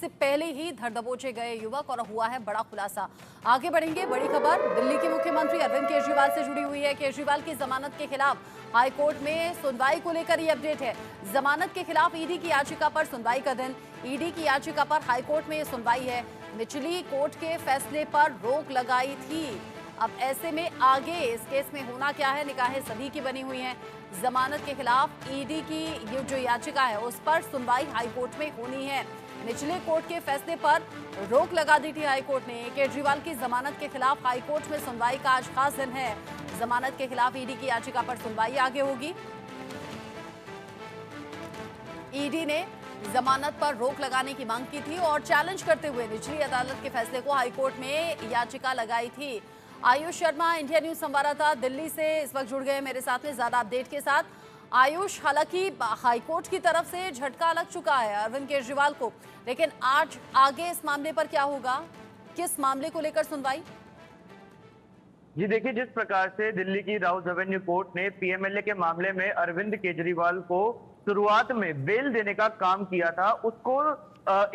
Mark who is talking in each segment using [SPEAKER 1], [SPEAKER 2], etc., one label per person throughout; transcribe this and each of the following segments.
[SPEAKER 1] इससे पहले ही धर दबोचे गए युवक और हुआ है बड़ा खुलासा। आगे बढ़ेंगे, बड़ी खबर दिल्ली के मुख्यमंत्री अरविंद केजरीवाल से जुड़ी हुई है। केजरीवाल की जमानत के खिलाफ हाईकोर्ट में सुनवाई को लेकर ये अपडेट है। जमानत के खिलाफ ईडी की याचिका पर सुनवाई का दिन, ईडी की याचिका पर हाईकोर्ट में ये सुनवाई है। निचली कोर्ट के फैसले पर रोक लगाई थी। अब ऐसे में आगे इस केस में होना क्या है, निगाहें सभी की बनी हुई हैं। जमानत के खिलाफ ईडी की ये जो याचिका है उस पर सुनवाई हाईकोर्ट में होनी है। निचले कोर्ट के फैसले पर रोक लगा दी थी हाईकोर्ट ने। केजरीवाल की जमानत के खिलाफ हाईकोर्ट में सुनवाई का आज खास दिन है। जमानत के खिलाफ ईडी की याचिका पर सुनवाई आगे होगी। ईडी ने जमानत पर रोक लगाने की मांग की थी और चैलेंज करते हुए निचली अदालत के फैसले को हाईकोर्ट में याचिका लगाई थी। आयुष शर्मा, इंडिया न्यूज संवाददाता दिल्ली से इस वक्त जुड़ गए मेरे साथ में ज्यादा अपडेट के साथ। आयुष, हालांकि हाईकोर्ट की तरफ से झटका लग चुका है अरविंद केजरीवाल को, लेकिन आज आगे इस मामले पर क्या होगा, किस मामले को लेकर सुनवाई?
[SPEAKER 2] जी देखिए, जिस प्रकार से दिल्ली की राउज एवेन्यू कोर्ट ने पीएमएलए के मामले में अरविंद केजरीवाल को शुरुआत में बेल देने का काम किया था, उसको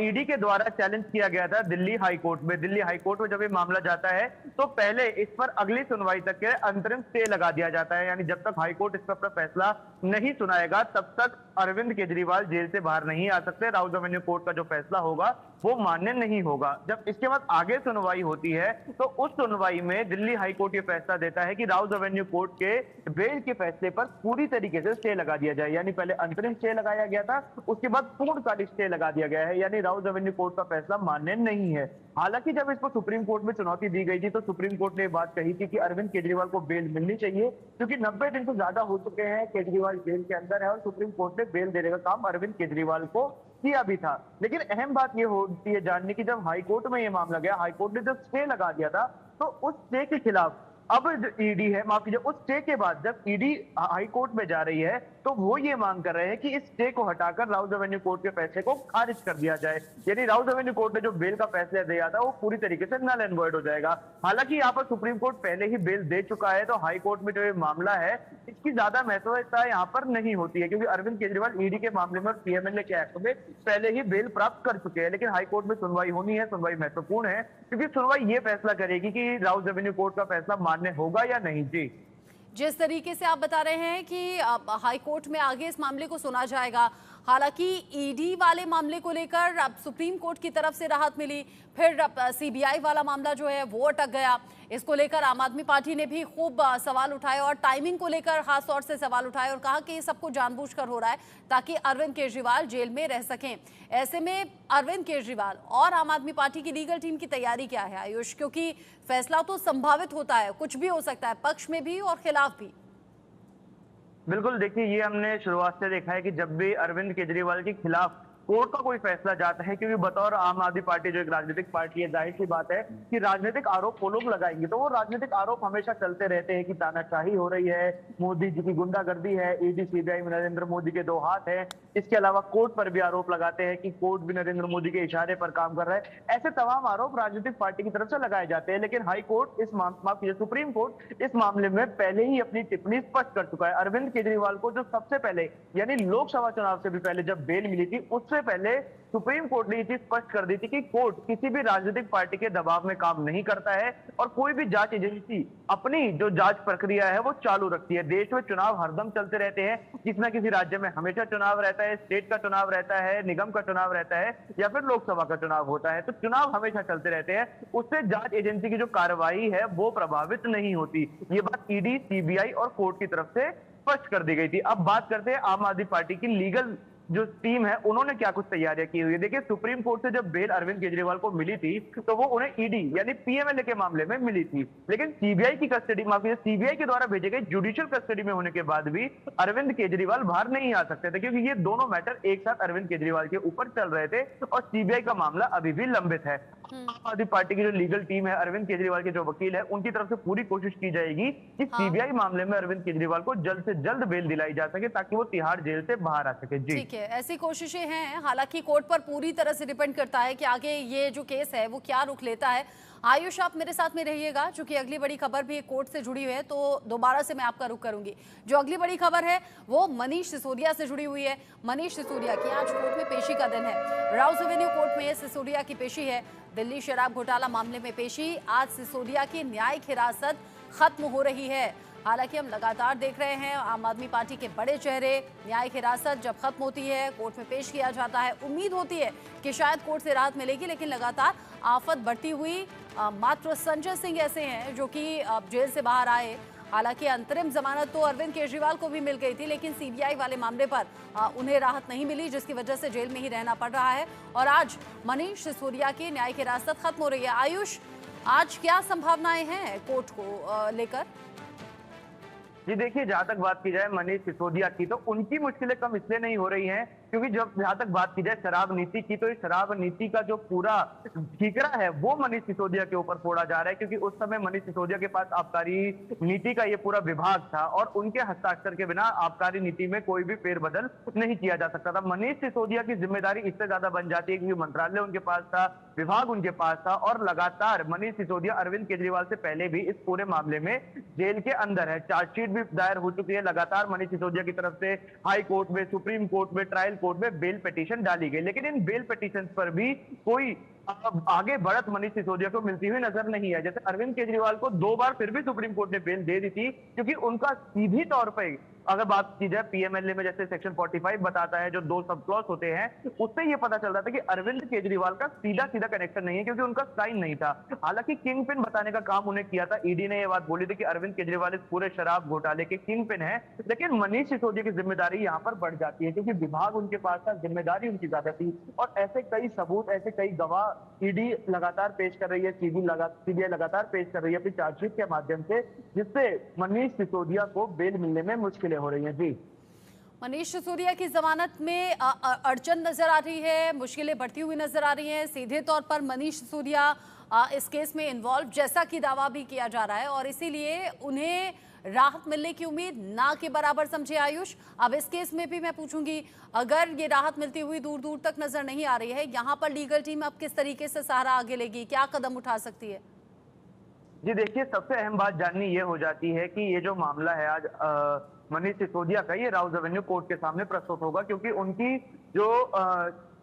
[SPEAKER 2] ईडी के द्वारा चैलेंज किया गया था दिल्ली हाई कोर्ट में। दिल्ली हाई कोर्ट में जब ये मामला जाता है तो पहले इस पर अगली सुनवाई तक के अंतरिम स्टे लगा दिया जाता है, यानी जब तक हाई कोर्ट इस पर अपना फैसला नहीं सुनाएगा तब तक अरविंद केजरीवाल जेल से बाहर नहीं आ सकते। राउज एवेन्यू कोर्ट का जो फैसला होगा वो मान्य नहीं होगा। जब इसके बाद आगे सुनवाई होती है तो उस सुनवाई में दिल्ली हाई कोर्ट ये फैसला देता है कि राउज एवेन्यू कोर्ट के बेल के फैसले पर पूरी तरीके से स्टे लगा दिया जाए। यानी पहले अंतरिम स्टे लगाया गया था, उसके बाद पूर्णकालिक स्टे लगा दिया गया है, यानी राउज एवेन्यू कोर्ट का फैसला मान्य नहीं है। हालांकि जब इसको सुप्रीम कोर्ट में चुनौती दी गई थी तो सुप्रीम कोर्ट ने बात कही थी कि अरविंद केजरीवाल को बेल मिलनी चाहिए, क्योंकि 90 दिन से ज्यादा हो चुके हैं केजरीवाल जेल के अंदर है और सुप्रीम कोर्ट ने बेल देने का काम अरविंद केजरीवाल को किया भी था। लेकिन अहम बात यह होती है जानने की, जब हाईकोर्ट में यह मामला गया, हाईकोर्ट ने जब स्टे लगा दिया था तो उस स्टे के खिलाफ अब ईडी है, माफ कीजिए, उस स्टे के बाद जब ईडी हाई कोर्ट में जा रही है तो वो ये मांग कर रहे हैं कि इस स्टे को हटाकर राउज एवेन्यू कोर्ट के फैसले को खारिज कर दिया जाए। यानी राउज एवेन्यू कोर्ट ने जो बेल का फैसला दिया था वो पूरी तरीके से नल एंड वॉइड हो जाएगा। हालांकि यहाँ पर सुप्रीम कोर्ट पहले ही बेल दे चुका है तो हाई कोर्ट में जो ये मामला है इसकी ज्यादा महत्वता यहाँ पर नहीं होती है, क्योंकि अरविंद केजरीवाल ईडी के मामले में पीएमएलए के एक्ट में पहले ही बेल प्राप्त कर चुके हैं। लेकिन हाईकोर्ट में सुनवाई होनी है, सुनवाई महत्वपूर्ण है, क्योंकि सुनवाई ये फैसला करेगी कि राउज एवेन्यू कोर्ट का फैसला मान्य होगा या नहीं। जी,
[SPEAKER 1] जिस तरीके से आप बता रहे हैं कि हाई कोर्ट में आगे इस मामले को सुना जाएगा, हालांकि ईडी वाले मामले को लेकर अब सुप्रीम कोर्ट की तरफ से राहत मिली, फिर सीबीआई वाला मामला जो है वो अटक गया। इसको लेकर आम आदमी पार्टी ने भी खूब सवाल उठाए और टाइमिंग को लेकर खास तौर से सवाल उठाए और कहा कि ये सब कुछ जानबूझकर हो रहा है ताकि अरविंद केजरीवाल जेल में रह सकें। ऐसे में अरविंद केजरीवाल और आम आदमी पार्टी की लीगल टीम की तैयारी क्या है आयुष, क्योंकि फैसला तो संभावित होता है, कुछ भी हो सकता है, पक्ष में भी और खिलाफ भी।
[SPEAKER 2] बिल्कुल, देखिए ये हमने शुरुआत से देखा है कि जब भी अरविंद केजरीवाल के खिलाफ कोर्ट का कोई फैसला जाता है, क्योंकि बतौर आम आदमी पार्टी जो एक राजनीतिक पार्टी है, जाहिर सी बात है कि राजनीतिक आरोप वो लोग लगाएंगे, तो वो राजनीतिक आरोप हमेशा चलते रहते हैं कि तानाशाही हो रही है, मोदी जी की गुंडागर्दी है, ईडी सीबीआई में नरेंद्र मोदी के दो हाथ हैं। इसके अलावा कोर्ट पर भी आरोप लगाते हैं कि कोर्ट भी नरेंद्र मोदी के इशारे पर काम कर रहा है। ऐसे तमाम आरोप राजनीतिक पार्टी की तरफ से लगाए जाते हैं। लेकिन हाई कोर्ट माफ कीजिए, सुप्रीम कोर्ट इस मामले में पहले ही अपनी टिप्पणी स्पष्ट कर चुका है। अरविंद केजरीवाल को जो सबसे पहले यानी लोकसभा चुनाव से भी पहले जब बेल मिली थी, उससे पहले सुप्रीम कोर्ट ने ये चीज स्पष्ट कर दी थी कि कोर्ट किसी भी राजनीतिक पार्टी के दबाव में काम नहीं करता है और कोई भी जांच एजेंसी अपनी जो जांच प्रक्रिया है वो चालू रखती है। देश में चुनाव हरदम चलते रहते हैं, किसी ना किसी राज्य में हमेशा चुनाव रहता है, स्टेट का चुनाव रहता है, निगम का चुनाव रहता है या फिर लोकसभा का चुनाव होता है, तो चुनाव हमेशा चलते रहते हैं। उससे जांच एजेंसी की जो कार्रवाई है वो प्रभावित नहीं होती। ये बात ईडी, सीबीआई और कोर्ट की तरफ से स्पष्ट कर दी गई थी। अब बात करते हैं आम आदमी पार्टी की लीगल जो टीम है उन्होंने क्या कुछ तैयारियां की हुई है। देखिए, सुप्रीम कोर्ट से जब बेल अरविंद केजरीवाल को मिली थी तो वो उन्हें ईडी यानी पीएमएलए के मामले में मिली थी, लेकिन सीबीआई की कस्टडी, माफ कीजिए, सीबीआई के द्वारा भेजे गए जुडिशियल कस्टडी में होने के बाद भी अरविंद केजरीवाल बाहर नहीं आ सकते थे, क्योंकि ये दोनों मैटर एक साथ अरविंद केजरीवाल के ऊपर चल रहे थे और सीबीआई का मामला अभी भी लंबित है। आम आदमी पार्टी की जो लीगल टीम है, अरविंद केजरीवाल के जो वकील है, उनकी तरफ से पूरी कोशिश की जाएगी कि सीबीआई मामले में अरविंद केजरीवाल को जल्द से जल्द बेल दिलाई जा सके ताकि वो तिहाड़ जेल से बाहर आ सके। जी।
[SPEAKER 1] ठीक है। है, ऐसी कोशिशें हैं। हालांकि कोर्ट पर पूरी तरह से डिपेंड करता है कि आगे ये जो केस है वो क्या रुख लेता है। आयुष, आप मेरे साथ में रहिएगा, क्योंकि अगली बड़ी खबर भी कोर्ट से जुड़ी हुई है, तो दोबारा से मैं आपका रुख करूंगी। जो अगली बड़ी खबर है वो मनीष सिसोदिया से जुड़ी हुई है। मनीष सिसोदिया की आज कोर्ट में पेशी का दिन है। राउज एवेन्यू कोर्ट में सिसोदिया की पेशी है। दिल्ली शराब घोटाला मामले में पेशी। आज सिसोदिया की न्यायिक हिरासत खत्म हो रही है। हालांकि हम लगातार देख रहे हैं आम आदमी पार्टी के बड़े चेहरे, न्यायिक हिरासत जब खत्म होती है कोर्ट में पेश किया जाता है। उम्मीद होती है कि शायद कोर्ट से राहत मिलेगी, लेकिन लगातार आफत बढ़ती हुई मात्र संजय सिंह ऐसे हैं जो कि जेल से बाहर आए। हालांकि अंतरिम जमानत तो अरविंद केजरीवाल को भी मिल गई थी, लेकिन सीबीआई वाले मामले पर उन्हें राहत नहीं मिली, जिसकी वजह से जेल में ही रहना पड़ रहा है। और आज मनीष सिसोदिया की न्यायिक हिरासत खत्म हो रही है। आयुष, आज क्या संभावनाएं हैं कोर्ट को लेकर?
[SPEAKER 2] जी देखिए, जहां तक बात की जाए मनीष सिसोदिया की, तो उनकी मुश्किलें कम इसलिए नहीं हो रही हैं क्योंकि जब जहां तक बात की जाए शराब नीति की, तो इस शराब नीति का जो पूरा ठीकरा है वो मनीष सिसोदिया के ऊपर फोड़ा जा रहा है, क्योंकि उस समय मनीष सिसोदिया के पास आबकारी नीति का ये पूरा विभाग था और उनके हस्ताक्षर के बिना आबकारी नीति में कोई भी फेरबदल नहीं किया जा सकता था। मनीष सिसोदिया की जिम्मेदारी इससे ज्यादा बन जाती है क्योंकि मंत्रालय उनके पास था, विभाग उनके पास था, और लगातार मनीष सिसोदिया अरविंद केजरीवाल से पहले भी इस पूरे मामले में जेल के अंदर है। चार्जशीट भी दायर हो चुकी है। लगातार मनीष सिसोदिया की तरफ से हाई कोर्ट में, सुप्रीम कोर्ट में, ट्रायल कोर्ट में बेल पिटीशन डाली गई, लेकिन इन बेल पिटीशन पर भी कोई आगे बढ़त मनीष सिसोदिया को मिलती हुई नजर नहीं है। जैसे अरविंद केजरीवाल को 2 बार फिर भी सुप्रीम कोर्ट ने बेल दे दी थी, क्योंकि उनका सीधी तौर पर अगर बात की जाए पीएमएलए में जैसे सेक्शन 45 बताता है, जो 2 सब क्लॉज होते हैं, उससे ये पता चल रहा था कि अरविंद केजरीवाल का सीधा सीधा कनेक्शन नहीं है, क्योंकि उनका साइन नहीं था। हालांकि किंग पिन बताने का काम उन्हें किया था। ईडी ने ये बात बोली थी कि अरविंद केजरीवाल इस पूरे शराब घोटाले के किंग पिन है, लेकिन मनीष सिसोदिया की जिम्मेदारी यहाँ पर बढ़ जाती है क्योंकि विभाग उनके पास था, जिम्मेदारी उनकी ज्यादा थी। और ऐसे कई सबूत, ऐसे कई गवाह ईडी लगातार पेश कर रही है, सीबीआई लगातार पेश कर रही है अपनी चार्जशीट के माध्यम से, जिससे मनीष सिसोदिया को बेल मिलने में मुश्किलें हो रही हैं। जी,
[SPEAKER 1] मनीष सिसोदिया की जमानत में अड़चन नजर आ रही है, मुश्किलें बढ़ती हुई नजर आ रही हैं। सीधे तौर पर मनीष सिसोदिया इस केस में इन्वॉल्व जैसा कि दावा भी किया जा रहा है, और इसीलिए उन्हें राहत मिलने की उम्मीद ना के बराबर समझे आयुष। अब इस केस में भी मैं पूछूंगी, अगर ये राहत मिलती हुई दूर दूर तक नजर नहीं आ रही है, यहाँ पर लीगल टीम अब किस तरीके से सहारा आगे लेगी, क्या कदम उठा सकती है?
[SPEAKER 2] जी देखिए, सबसे अहम बात जाननी ये हो जाती है कि ये जो मामला है आज मनीष सिसोदिया का, ये राउज एवेन्यू कोर्ट के सामने प्रस्तुत होगा, क्योंकि उनकी जो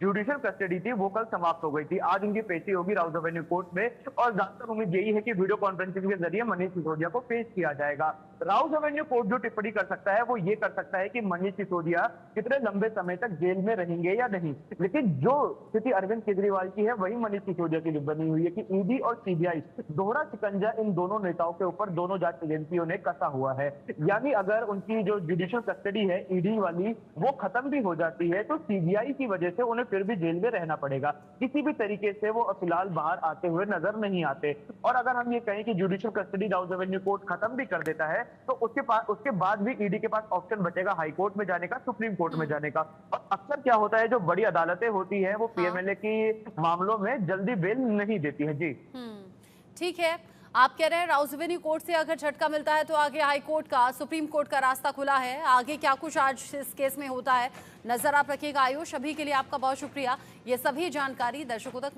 [SPEAKER 2] जुडिशियल कस्टडी थी वो कल समाप्त हो गई थी। आज उनकी पेशी होगी राउज एवेन्यू कोर्ट में, और ज्यादातर उम्मीद यही है कि वीडियो कॉन्फ्रेंसिंग के जरिए मनीष सिसोदिया को पेश किया जाएगा। राउज एवेन्यू कोर्ट जो टिप्पणी कर सकता है वो ये कर सकता है कि मनीष सिसोदिया कितने लंबे समय तक जेल में रहेंगे या नहीं, लेकिन जो स्थिति अरविंद केजरीवाल की है वही मनीष सिसोदिया की बनी हुई है कि ईडी और सीबीआई दोहरा शिकंजा इन दोनों नेताओं के ऊपर दोनों जांच एजेंसियों ने कसा हुआ है। यानी अगर उनकी जो जुडिशियल कस्टडी है ईडी वाली वो खत्म भी हो जाती है, तो सीबीआई की वजह से उन्हें फिर भी जेल में रहना पड़ेगा। किसी भी तरीके से वो फिलहाल बाहर आते हुए नजर नहीं आते। और अगर हम ये कहें कि judicial custody Rouse Avenue court खत्म भी कर देता है, तो उसके बाद भी ईडी के पास ऑप्शन बचेगा हाई कोर्ट में जाने का, सुप्रीम कोर्ट में जाने का। और अक्सर क्या होता है, जो बड़ी अदालतें होती है वो पीएमएलए की मामलों में जल्दी बेल नहीं देती है। जी
[SPEAKER 1] ठीक है, आप कह रहे हैं राउज एवेन्यू कोर्ट से अगर झटका मिलता है तो आगे हाई कोर्ट का, सुप्रीम कोर्ट का रास्ता खुला है। आगे क्या कुछ आज इस केस में होता है, नजर आप रखिएगा आयुष। अभी के लिए आपका बहुत शुक्रिया। ये सभी जानकारी दर्शकों तक